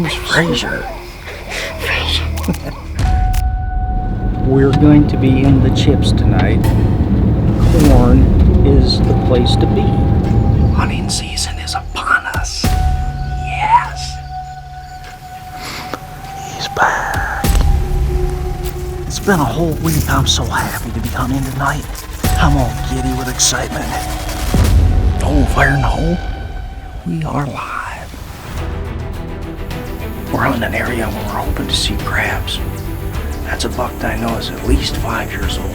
name's Fraser. We're going to be in the chips tonight. Corn is the place to be. Hunting season is upon us. Yes. He's back. It's been a whole week. I'm so happy to be hunting tonight. I'm all giddy with excitement. Oh, fire in the hole. We are live. We're hunting an area where we're hoping to see crabs. That's a buck that I know is at least 5 years old.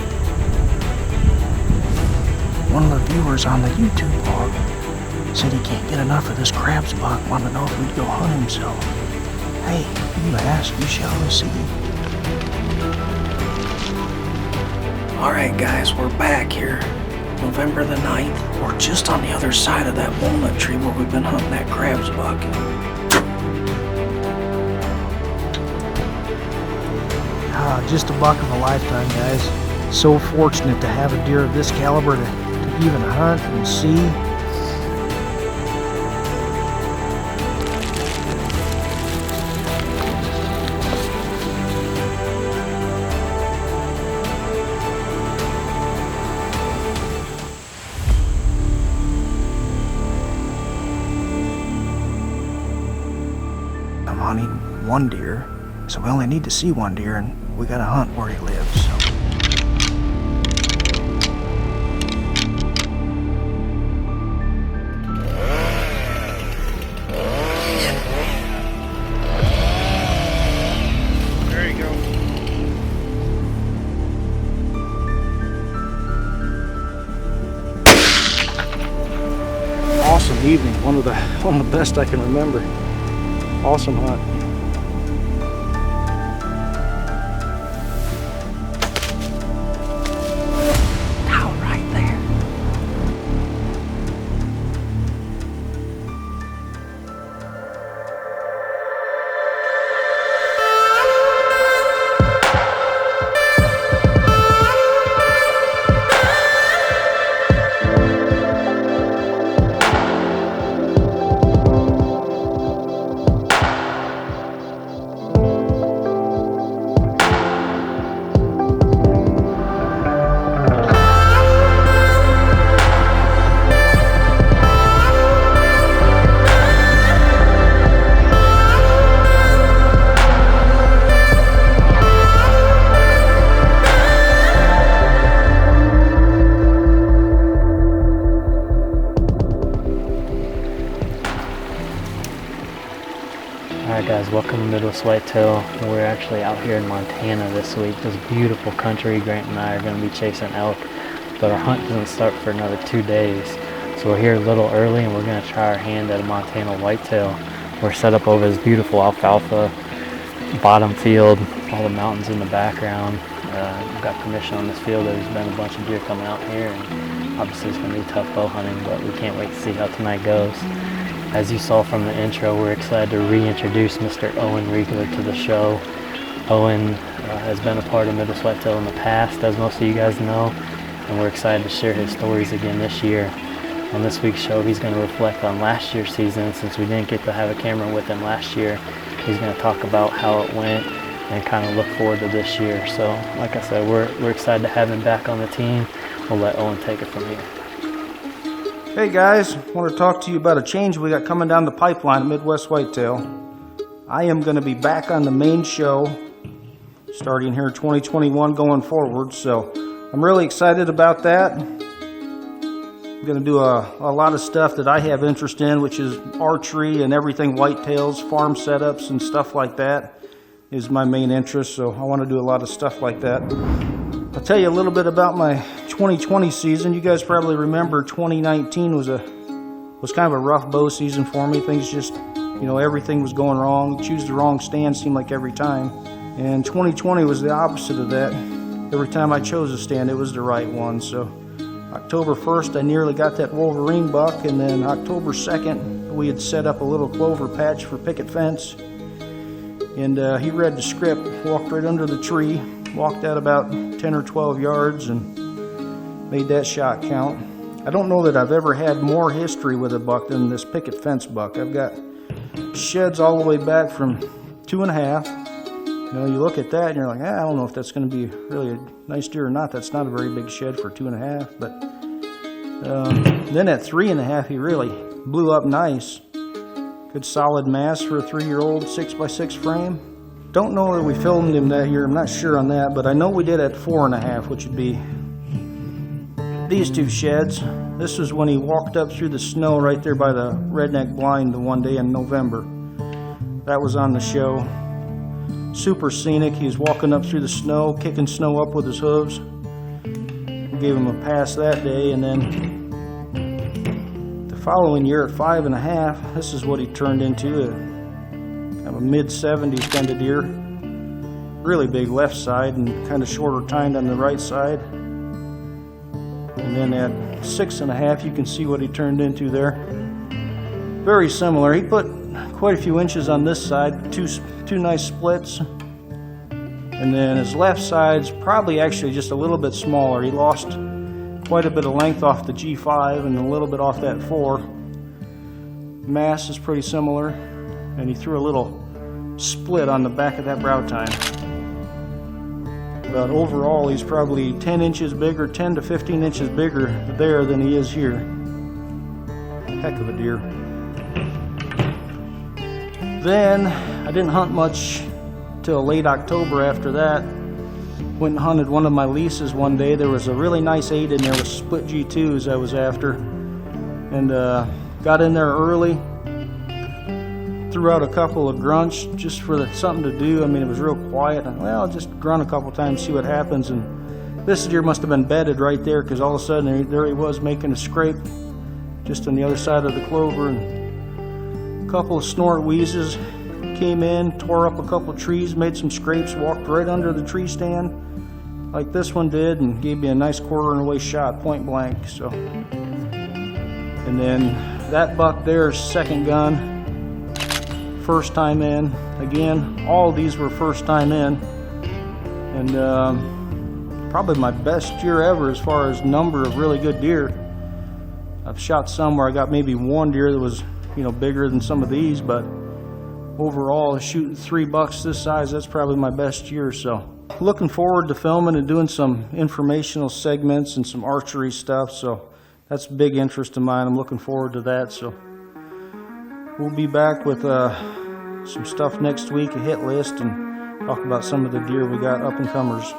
One of the viewers on the YouTube blog said he can't get enough of this crabs buck, wanted to know if we'd go hunt him, so hey, you ask, you shall receive. Alright guys, we're back here. November the 9th. We're just on the other side of that walnut tree where we've been hunting that crabs buck. Just a buck of a lifetime, guys. So fortunate to have a deer of this caliber to even hunt and see. I'm hunting one deer, so we only need to see one deer, and we gotta hunt where he lives, so. There you go. Awesome evening. One of the best I can remember. Awesome hunt. Alright guys, welcome to Midwest Whitetail. We're actually out here in Montana this week. This beautiful country. Grant and I are going to be chasing elk, but our hunt doesn't start for another 2 days. So we're here a little early and we're going to try our hand at a Montana whitetail. We're set up over this beautiful alfalfa bottom field, all the mountains in the background. We've got permission on this field. There's been a bunch of deer coming out here, and obviously it's going to be tough bow hunting, but we can't wait to see how tonight goes. As you saw from the intro, we're excited to reintroduce Mr. Owen Reigler to the show. Owen has been a part of Midwest Whitetail in the past, as most of you guys know, and we're excited to share his stories again this year. On this week's show, he's going to reflect on last year's season. Since we didn't get to have a camera with him last year, he's going to talk about how it went and kind of look forward to this year. So, like I said, we're excited to have him back on the team. We'll let Owen take it from here. Hey guys, I want to talk to you about a change we got coming down the pipeline at Midwest Whitetail. I am going to be back on the main show starting here 2021 going forward, so I'm really excited about that. I'm going to do a lot of stuff that I have interest in, which is archery and everything whitetails, farm setups and stuff like that is my main interest, so I want to do a lot of stuff like that. I'll tell you a little bit about my 2020 season. You guys probably remember 2019 was kind of a rough bow season for me. Things just, everything was going wrong. Choose the wrong stand seemed like every time. And 2020 was the opposite of that. Every time I chose a stand, it was the right one. So October 1st, I nearly got that Wolverine buck, and then October 2nd, we had set up a little clover patch for Picket fence. And he read the script, walked right under the tree, walked out about 10 or 12 yards and made that shot count. I don't know that I've ever had more history with a buck than this Picket fence buck. I've got sheds all the way back from 2.5. You know, you look at that and you're like, I don't know if that's going to be really a nice deer or not. That's not a very big shed for 2.5. But then at 3.5, he really blew up nice. Good solid mass for a 3-year-old 6x6 frame. Don't know whether we filmed him that year. I'm not sure on that, but I know we did at 4.5, which would be these two sheds. This was when he walked up through the snow right there by the redneck blind the one day in November. That was on the show. Super scenic. He was walking up through the snow, kicking snow up with his hooves. We gave him a pass that day, and then the following year at 5.5, this is what he turned into, kind of a mid-70s kind of deer. Really big left side and kind of shorter tined on the right side. And then at 6.5, you can see what he turned into there. Very similar. He put quite a few inches on this side, two nice splits. And then his left side's probably actually just a little bit smaller. He lost quite a bit of length off the G5 and a little bit off that 4. Mass is pretty similar, and he threw a little split on the back of that brow tine. But overall, he's probably 10 inches bigger, 10 to 15 inches bigger there than he is here. Heck of a deer. Then I didn't hunt much till late October after that. Went and hunted one of my leases one day. There was a really nice 8 in there with split G2s I was after. And got in there early. Threw out a couple of grunts just for something to do. I mean, it was real quiet. And, well, I'll just grunt a couple times, see what happens. And this deer must have been bedded right there, because all of a sudden there he was making a scrape just on the other side of the clover. And a couple of snort wheezes. Came in, tore up a couple of trees, made some scrapes, walked right under the tree stand like this one did, and gave me a nice quarter-and-away shot, point blank. So, and then that buck there, second gun, first time in. Again, all these were first time in, and probably my best year ever as far as number of really good deer. I've shot some where I got maybe one deer that was, you know, bigger than some of these, but overall, shooting 3 bucks this size, that's probably my best year. So looking forward to filming and doing some informational segments and some archery stuff. So that's a big interest of mine. I'm looking forward to that. So we'll be back with some stuff next week, a hit list, and talk about some of the deer we got up and comers.